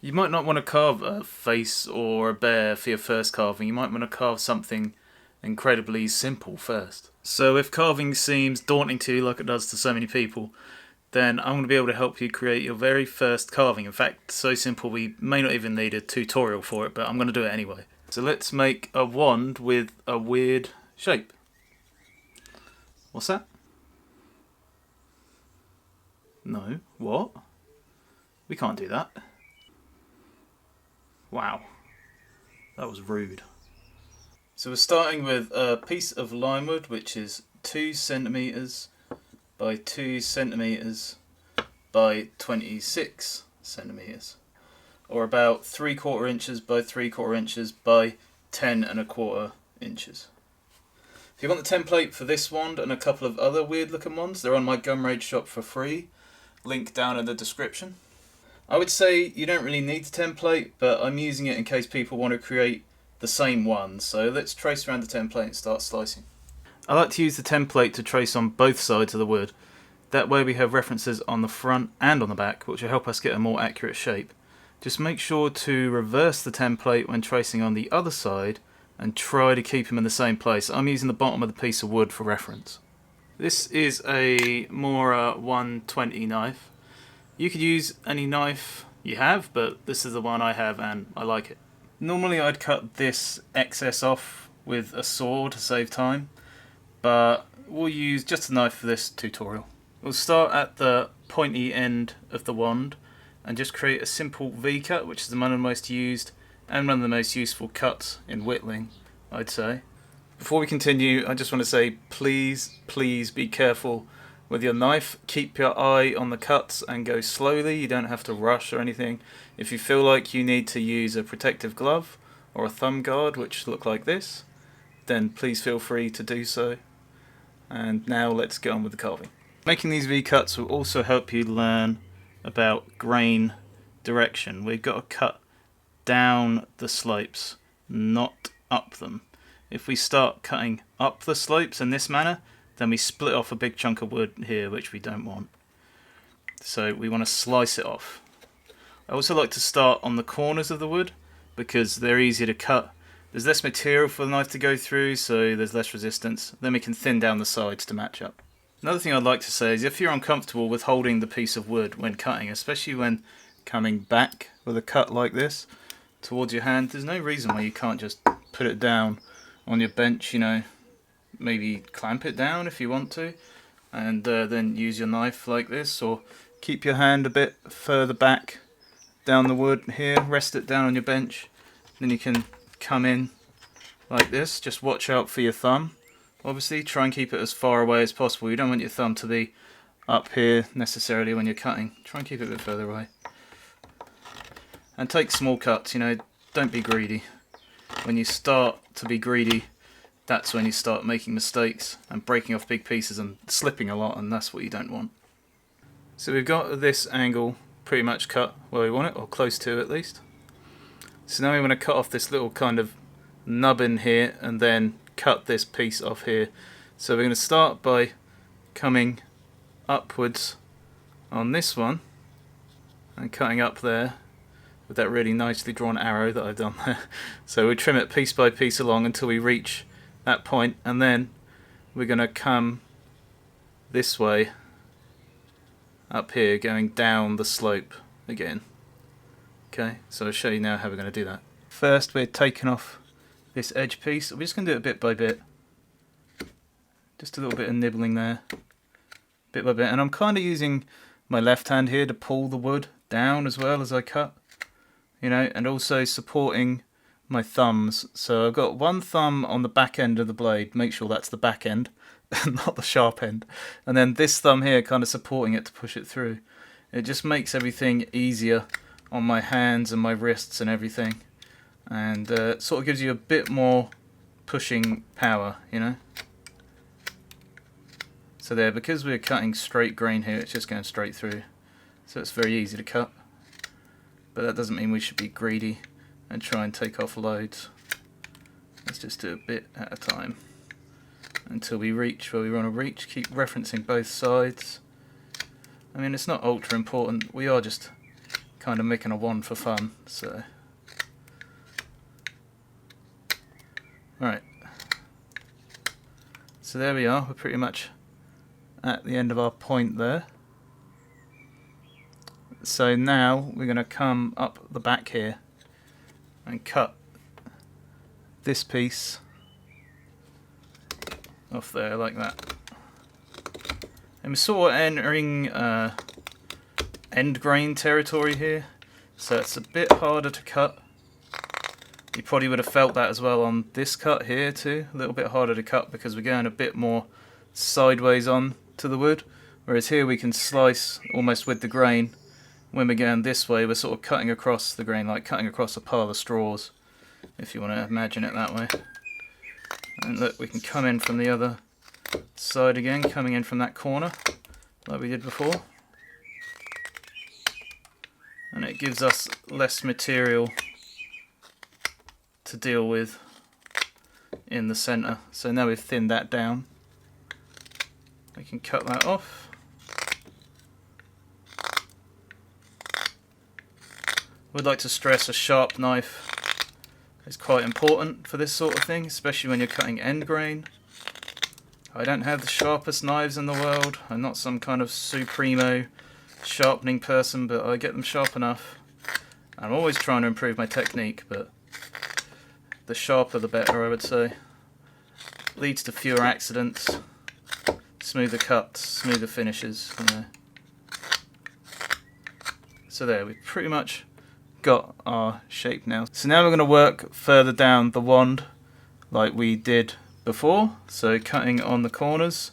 You might not want to carve a face or a bear for your first carving. You might want to carve something incredibly simple first. So if carving seems daunting to you like it does to so many people, then I'm going to be able to help you create your very first carving. In fact, so simple we may not even need a tutorial for it, but I'm going to do it anyway. So let's make a wand with a weird shape. What's that? No, what? We can't do that. Wow, that was rude. So we're starting with a piece of limewood which is 2 centimeters by 2 centimeters by 26 centimeters, or about 3/4 inches by 3/4 inches by 10 1/4 inches. If you want the template for this wand and a couple of other weird looking ones, they're on my Gum Rage shop for free. Link down in the description. I would say you don't really need the template, but I'm using it in case people want to create the same one. So let's trace around the template and start slicing. I like to use the template to trace on both sides of the wood. That way we have references on the front and on the back, which will help us get a more accurate shape. Just make sure to reverse the template when tracing on the other side and try to keep them in the same place. I'm using the bottom of the piece of wood for reference. This is a Mora 120 knife. You could use any knife you have, but this is the one I have and I like it. Normally I'd cut this excess off with a saw to save time, but we'll use just a knife for this tutorial. We'll start at the pointy end of the wand and just create a simple V-cut, which is one of the most used and one of the most useful cuts in whittling, I'd say. Before we continue, I just want to say please be careful with your knife. Keep your eye on the cuts and go slowly. You don't have to rush or anything. If you feel like you need to use a protective glove or a thumb guard, which look like this, then please feel free to do so. And now let's get on with the carving. Making these V-cuts will also help you learn about grain direction. We've got to cut down the slopes, not up them. If we start cutting up the slopes in this manner, then we split off a big chunk of wood here, which we don't want. So we want to slice it off. I also like to start on the corners of the wood because they're easier to cut. There's less material for the knife to go through, so there's less resistance. Then we can thin down the sides to match up. Another thing I'd like to say is if you're uncomfortable with holding the piece of wood when cutting, especially when coming back with a cut like this towards your hand, there's no reason why you can't just put it down on your bench, maybe clamp it down if you want to, and then use your knife like this, or keep your hand a bit further back down the wood here, rest it down on your bench, then you can come in like this. Just watch out for your thumb. Obviously try and keep it as far away as possible. You don't want your thumb to be up here necessarily when you're cutting. Try and keep it a bit further away. And take small cuts, don't be greedy. When you start to be greedy, that's when you start making mistakes and breaking off big pieces and slipping a lot, and that's what you don't want. So we've got this angle pretty much cut where we want it, or close to at least. So now we want to cut off this little kind of nubbin here and then cut this piece off here. So we're going to start by coming upwards on this one and cutting up there with that really nicely drawn arrow that I've done there. So we trim it piece by piece along until we reach that point, and then we're going to come this way up here, going down the slope again. Okay, so I'll show you now how we're going to do that. First we're taking off this edge piece. We're just going to do it bit by bit. Just a little bit of nibbling there, bit by bit, and I'm kind of using my left hand here to pull the wood down as well as I cut, and also supporting my thumbs. So I've got one thumb on the back end of the blade, make sure that's the back end not the sharp end, and then this thumb here kind of supporting it to push it through. It just makes everything easier on my hands and my wrists and everything, and sort of gives you a bit more pushing power, So there, because we're cutting straight grain here, it's just going straight through, so it's very easy to cut. But that doesn't mean we should be greedy and try and take off loads. Let's just do a bit at a time until we reach where we want to reach. Keep referencing both sides. I mean, it's not ultra important, we are just kind kind of making a wand for fun. So, right. So there we are. We're pretty much at the end of our point there. So now we're going to come up the back here and cut this piece off there like that. And we're sort of entering end grain territory here, so it's a bit harder to cut. You probably would have felt that as well on this cut here too, a little bit harder to cut because we're going a bit more sideways on to the wood, whereas here we can slice almost with the grain. When we're going this way, we're sort of cutting across the grain, like cutting across a pile of straws, if you want to imagine it that way. And look, we can come in from the other side again, coming in from that corner, like we did before. And it gives us less material to deal with in the centre. So now we've thinned that down, we can cut that off. Would like to stress a sharp knife is quite important for this sort of thing, especially when you're cutting end grain. I don't have the sharpest knives in the world. I'm not some kind of supremo sharpening person, but I get them sharp enough. I'm always trying to improve my technique, but the sharper the better, I would say. Leads to fewer accidents, smoother cuts, smoother finishes, you know. So there, we've pretty much got our shape now. So now we're going to work further down the wand like we did before. So cutting on the corners,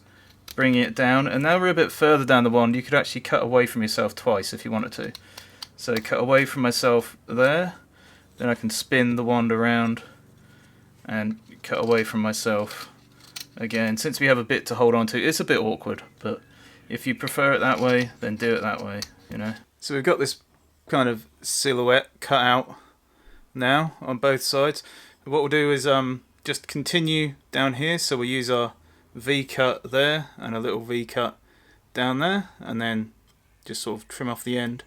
bringing it down, and now we're a bit further down the wand. You could actually cut away from yourself twice if you wanted to. So cut away from myself there, then I can spin the wand around and cut away from myself again. Since we have a bit to hold on to, it's a bit awkward, but if you prefer it that way, then do it that way, you know. So we've got this kind of silhouette cut out now on both sides. What we'll do is just continue down here, so we'll use our V cut there and a little V cut down there, and then just sort of trim off the end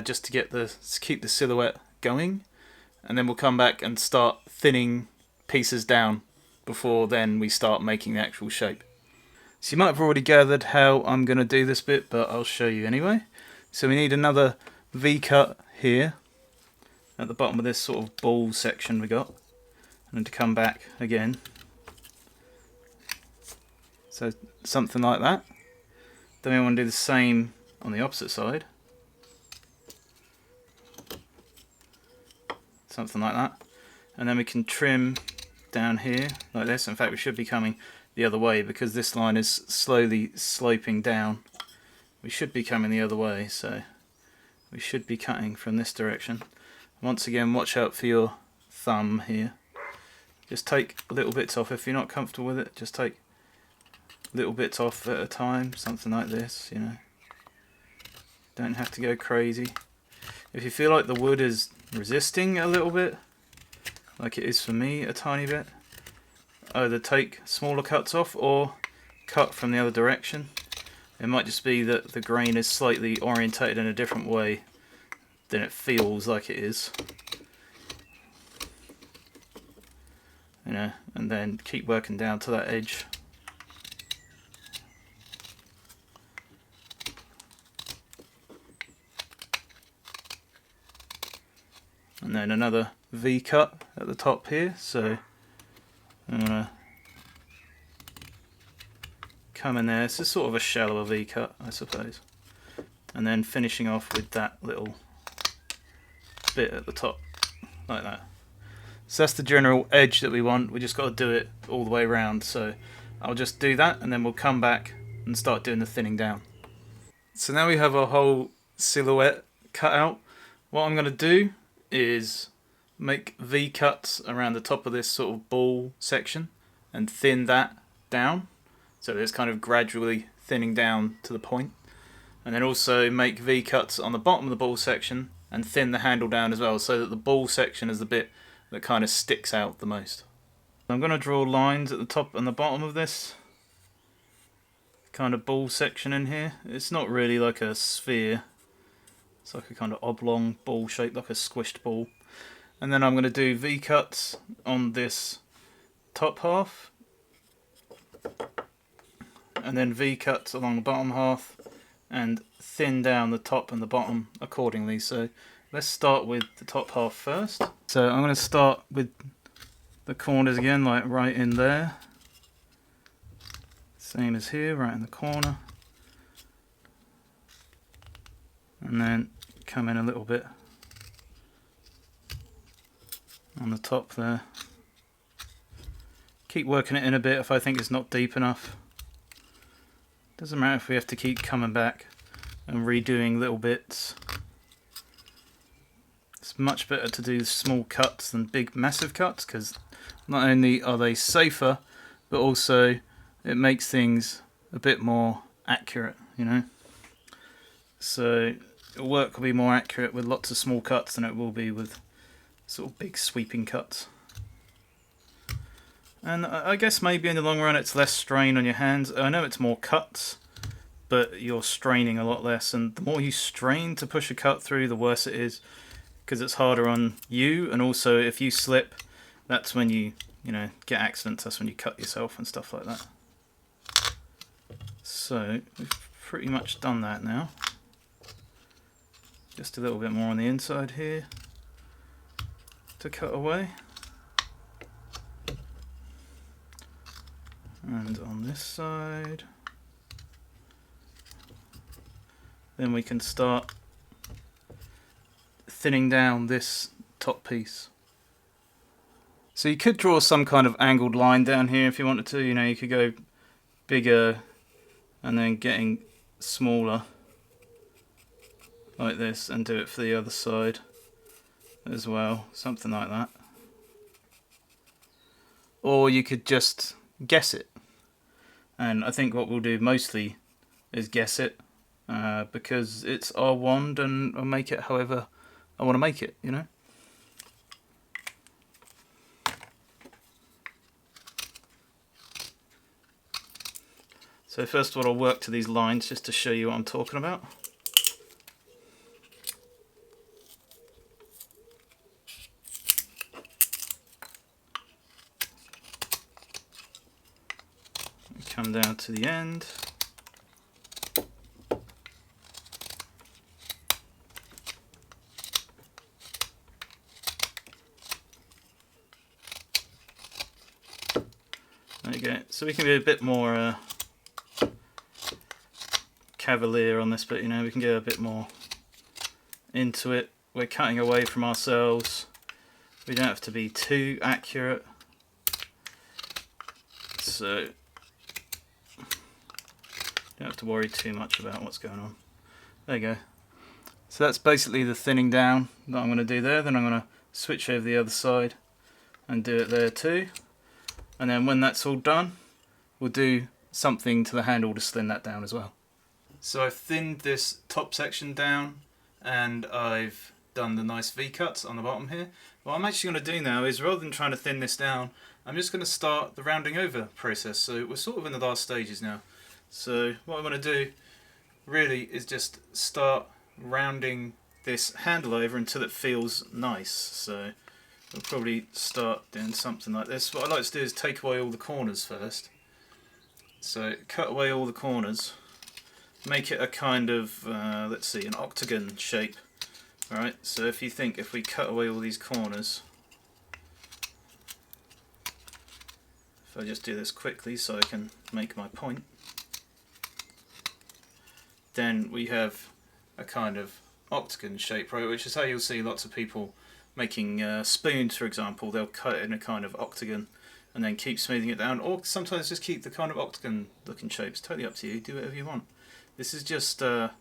just to keep the silhouette going, and then we'll come back and start thinning pieces down before then we start making the actual shape. So you might have already gathered how I'm going to do this bit, but I'll show you anyway. So we need another V cut here at the bottom of this sort of ball section we got, and to come back again. So something like that. Then we want to do the same on the opposite side. Something like that. And then we can trim down here like this. In fact, we should be coming the other way because this line is slowly sloping down. We should be coming the other way, so we should be cutting from this direction. Once again, watch out for your thumb here. Just take little bits off. If you're not comfortable with it, just take little bits off at a time, something like this, you know. Don't have to go crazy. If you feel like the wood is resisting a little bit, like it is for me a tiny bit, either take smaller cuts off or cut from the other direction. It might just be that the grain is slightly orientated in a different way than it feels like it is. You know, and then keep working down to that edge. And then another V cut at the top here, so I'm going to come in there. This is sort of a shallower V cut, I suppose. And then finishing off with that little bit at the top, like that. So that's the general edge that we want. We just got to do it all the way around. So I'll just do that, and then we'll come back and start doing the thinning down. So now we have our whole silhouette cut out. What I'm going to do is make V cuts around the top of this sort of ball section and thin that down, so it's kind of gradually thinning down to the point. And then also make V cuts on the bottom of the ball section and thin the handle down as well, so that the ball section is the bit that kind of sticks out the most. I'm going to draw lines at the top and the bottom of this kind of ball section in here. It's not really like a sphere, It's like a kind of oblong ball shape, like a squished ball. And then I'm going to do V-cuts on this top half, and then V-cuts along the bottom half, and thin down the top and the bottom accordingly. So let's start with the top half first. So I'm going to start with the corners again, like right in there. Same as here, right in the corner. And then come in a little bit on the top there. Keep working it in a bit if I think it's not deep enough. Doesn't matter if we have to keep coming back and redoing little bits. It's much better to do small cuts than big massive cuts, because not only are they safer, but also it makes things a bit more accurate, you know. So work will be more accurate with lots of small cuts than it will be with sort of big sweeping cuts. And I guess maybe in the long run it's less strain on your hands. I know it's more cuts, but you're straining a lot less, and the more you strain to push a cut through, the worse it is, because it's harder on you, and also if you slip, that's when you get accidents, that's when you cut yourself and stuff like that. So we've pretty much done that now. Just a little bit more on the inside here to cut away. And on this side. Then we can start thinning down this top piece. So you could draw some kind of angled line down here if you wanted to. You could go bigger and then getting smaller like this, and do it for the other side as well, something like that. Or you could just guess it, and I think what we'll do mostly is guess it, because it's our wand and I'll make it however I want to make it, So first of all, I'll work to these lines just to show you what I'm talking about. Come down to the end. There you go. So we can be a bit more cavalier on this, but we can get a bit more into it. We're cutting away from ourselves. We don't have to be too accurate. So don't have to worry too much about what's going on. There you go. So that's basically the thinning down that I'm going to do there. Then I'm going to switch over the other side and do it there too. And then when that's all done, we'll do something to the handle to thin that down as well. So I've thinned this top section down, and I've done the nice V-cuts on the bottom here. What I'm actually going to do now is, rather than trying to thin this down, I'm just going to start the rounding over process. So we're sort of in the last stages now. So what I'm going to do really is just start rounding this handle over until it feels nice. So we'll probably start doing something like this. What I like to do is take away all the corners first. So cut away all the corners, make it a kind of, let's see, an octagon shape. Alright, so if we cut away all these corners, if I just do this quickly so I can make my point, then we have a kind of octagon shape, right, which is how you'll see lots of people making spoons, for example. They'll cut it in a kind of octagon and then keep smoothing it down, or sometimes just keep the kind of octagon looking shape. It's totally up to you, do whatever you want. This is just to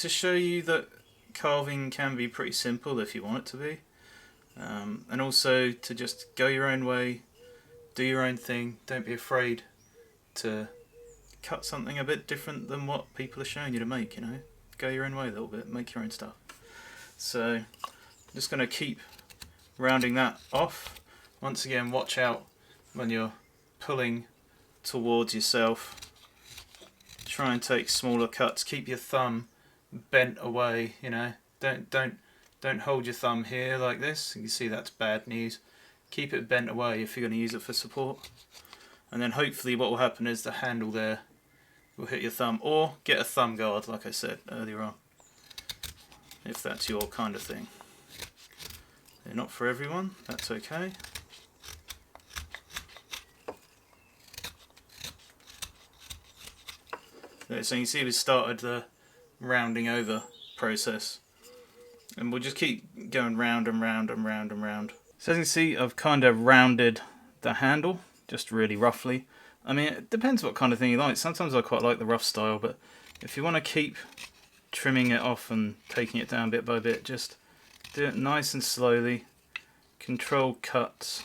show you that carving can be pretty simple if you want it to be, and also to just go your own way, do your own thing. Don't be afraid to cut something a bit different than what people are showing you to make. Go your own way a little bit, make your own stuff. So I'm just going to keep rounding that off. Once again, watch out when you're pulling towards yourself. Try and take smaller cuts. Keep your thumb bent away, you know. Don't hold your thumb here like this. You can see that's bad news. Keep it bent away if you're going to use it for support. And then hopefully what will happen is the handle there will hit your thumb, or get a thumb guard like I said earlier on, if that's your kind of thing. They're not for everyone, that's okay. So you can see we started the rounding over process, and we'll just keep going round and round and round and round. So as you can see, I've kind of rounded the handle, just really roughly. I mean, it depends what kind of thing you like. Sometimes I quite like the rough style, but if you want to keep trimming it off and taking it down bit by bit, just do it nice and slowly. Control cuts.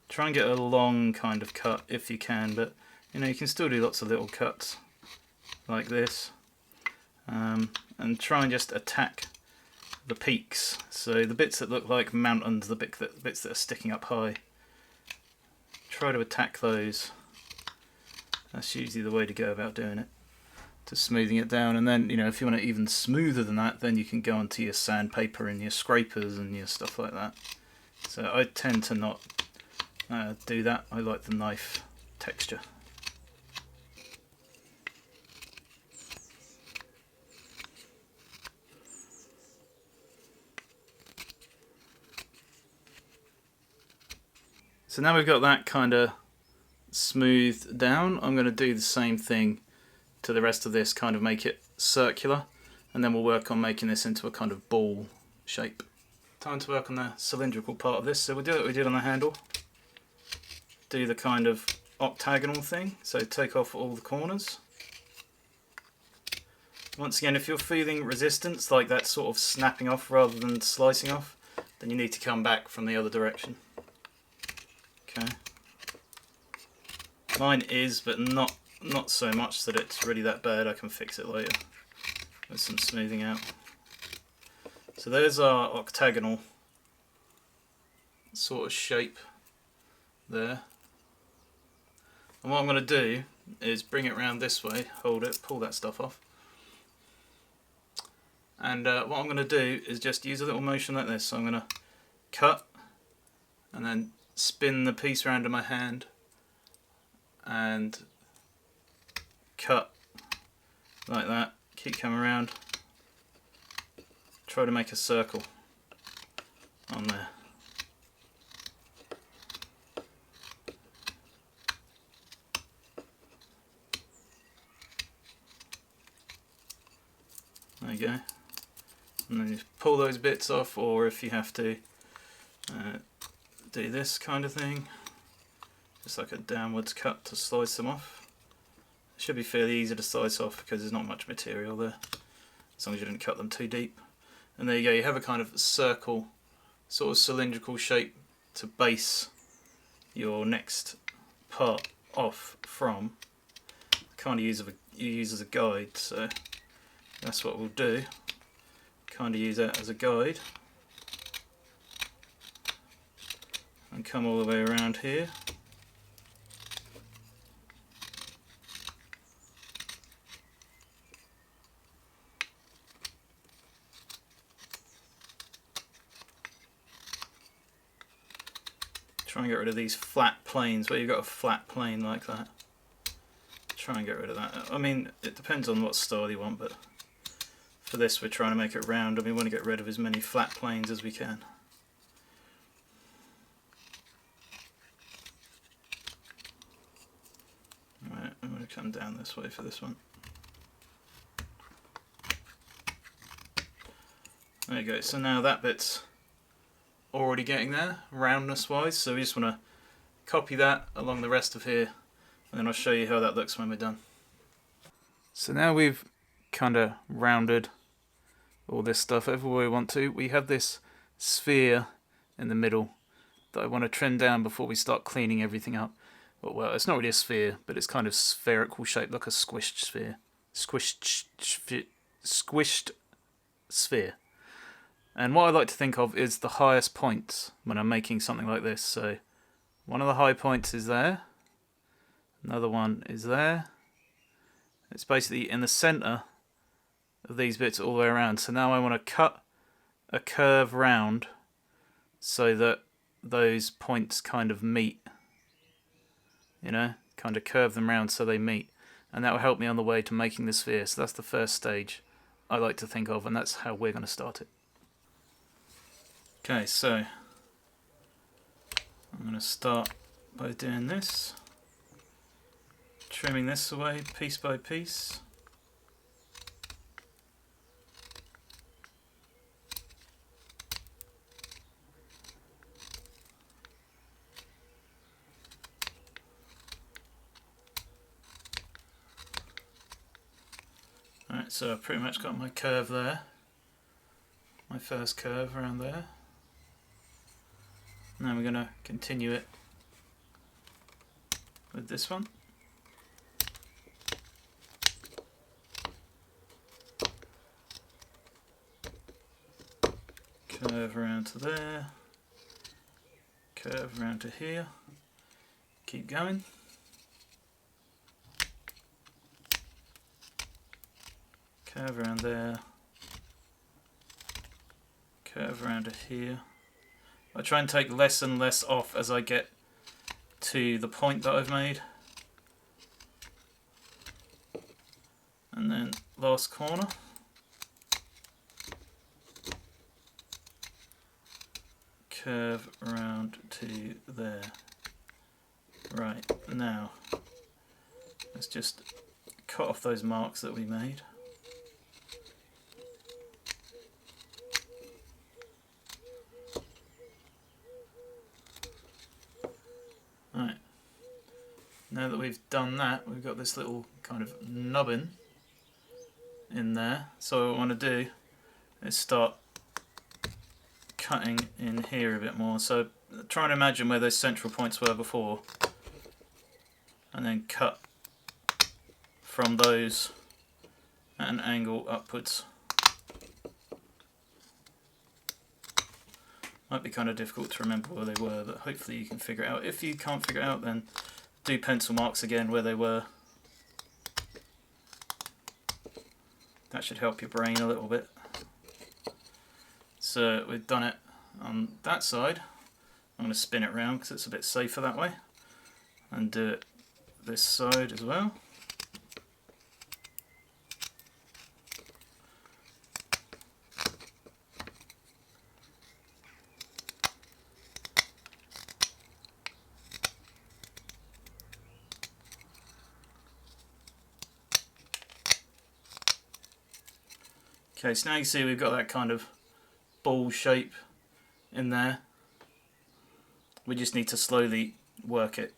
Try and get a long kind of cut if you can, but you know, you can still do lots of little cuts like this. And try and just attack the peaks. So the bits that look like mountains, the bits that are sticking up high, try to attack those. That's usually the way to go about doing it, to smoothing it down. And then, you know, if you want it even smoother than that, then you can go onto your sandpaper and your scrapers and your stuff like that. So I tend to not do that. I like the knife texture. So now we've got that kind of smoothed down, I'm going to do the same thing to the rest of this, kind of make it circular, and then we'll work on making this into a kind of ball shape. Time to work on the cylindrical part of this, so we'll do what we did on the handle. Do the kind of octagonal thing, so take off all the corners. Once again, if you're feeling resistance, like that sort of snapping off rather than slicing off, then you need to come back from the other direction. Okay. Mine is, but not so much that it's really that bad. I can fix it later with some smoothing out. So there's our octagonal sort of shape there. And what I'm going to do is bring it round this way, hold it, pull that stuff off. And what I'm going to do is just use a little motion like this. So I'm going to cut and then spin the piece around in my hand and cut like that, keep coming around, try to make a circle on there. There you go. And then you pull those bits off, or if you have to do this kind of thing, just like a downwards cut to slice them off. It should be fairly easy to slice off because there's not much material there, as long as you didn't cut them too deep. And there you go, you have a kind of circle, sort of cylindrical shape to base your next part off from. Kind of use as a guide, so that's what we'll do. Kind of use that as a guide. And come all the way around here. Try and get rid of these flat planes where you've got a flat plane like that. Try and get rid of that. I mean, it depends on what style you want, but for this we're trying to make it round and we want to get rid of as many flat planes as we can. Right, I'm going to come down this way for this one. There you go, so now that bit's already getting there, roundness wise, so we just want to copy that along the rest of here, and then I'll show you how that looks when we're done. So now we've kind of rounded all this stuff everywhere we want to. We have this sphere in the middle that I want to trim down before we start cleaning everything up. Well, it's not really a sphere, but it's kind of spherical shape, like a squished sphere. Squished sphere. And what I like to think of is the highest points when I'm making something like this. So one of the high points is there, another one is there. It's basically in the center of these bits all the way around. So now I want to cut a curve round so that those points kind of meet, you know, kind of curve them round so they meet, and that will help me on the way to making the sphere. So that's the first stage I like to think of, and that's how we're going to start it. Okay, so I'm going to start by doing this, trimming this away piece by piece. Alright, so I've pretty much got my curve there, my first curve around there. Now we're going to continue it with this one. Curve around to there, curve around to here, keep going. Curve around there, curve around to here. I try and take less and less off as I get to the point that I've made. And then last corner. Curve around to there. Right, now let's just cut off those marks that we made. Right, now that we've done that, we've got this little kind of nubbin in there. So what I want to do is start cutting in here a bit more. So try and imagine where those central points were before, and then cut from those at an angle upwards. Might be kind of difficult to remember where they were, but hopefully you can figure it out. If you can't figure it out, then do pencil marks again where they were. That should help your brain a little bit. So we've done it on that side. I'm going to spin it around because it's a bit safer that way, and do it this side as well. Okay, so now you can see we've got that kind of ball shape in there. We just need to slowly work it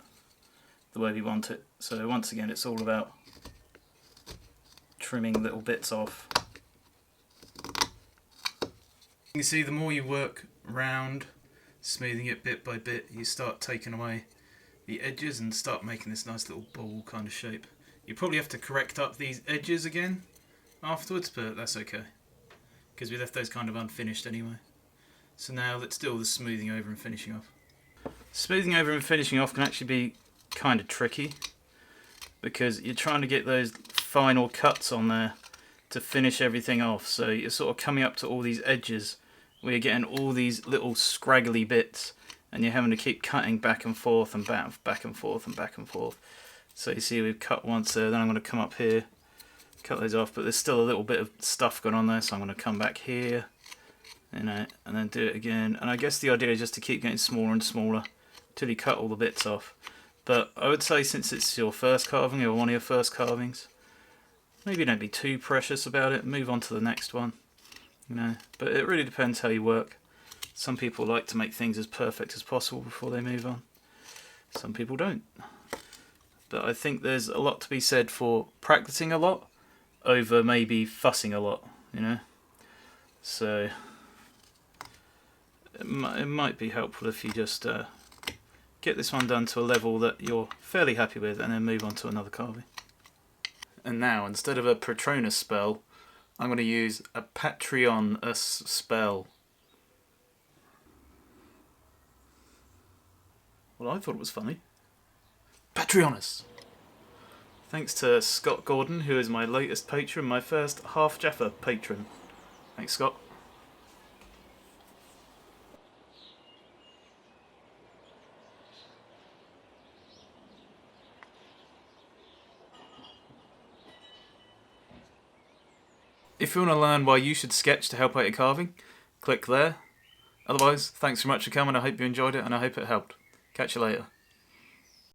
the way we want it. So once again, it's all about trimming little bits off. You can see the more you work round, smoothing it bit by bit, you start taking away the edges and start making this nice little ball kind of shape. You probably have to correct up these edges again afterwards, but that's okay, because we left those kind of unfinished anyway. So now let's do all the smoothing over and finishing off. Smoothing over and finishing off can actually be kind of tricky, because you're trying to get those final cuts on there to finish everything off. So you're sort of coming up to all these edges where you're getting all these little scraggly bits, and you're having to keep cutting back and forth and back and forth and back and forth. So you see we've cut once there, then I'm going to come up here, cut those off, but there's still a little bit of stuff going on there, so I'm going to come back here, you know, and then do it again. And I guess the idea is just to keep getting smaller and smaller till you cut all the bits off. But I would say, since it's your first carving or one of your first carvings, maybe don't be too precious about it, move on to the next one, you know. But it really depends how you work. Some people like to make things as perfect as possible before they move on. Some people don't. But I think there's a lot to be said for practicing a lot over maybe fussing a lot, you know. So it might be helpful if you just get this one done to a level that you're fairly happy with, and then move on to another carving. And now, instead of a Patronus spell, I'm going to use a Patreon spell. Well, I thought it was funny. Patreonus! Thanks to Scott Gordon, who is my latest patron, my first half Jaffa patron. Thanks, Scott. If you want to learn why you should sketch to help out your carving, click there. Otherwise, thanks so much for coming. I hope you enjoyed it and I hope it helped. Catch you later.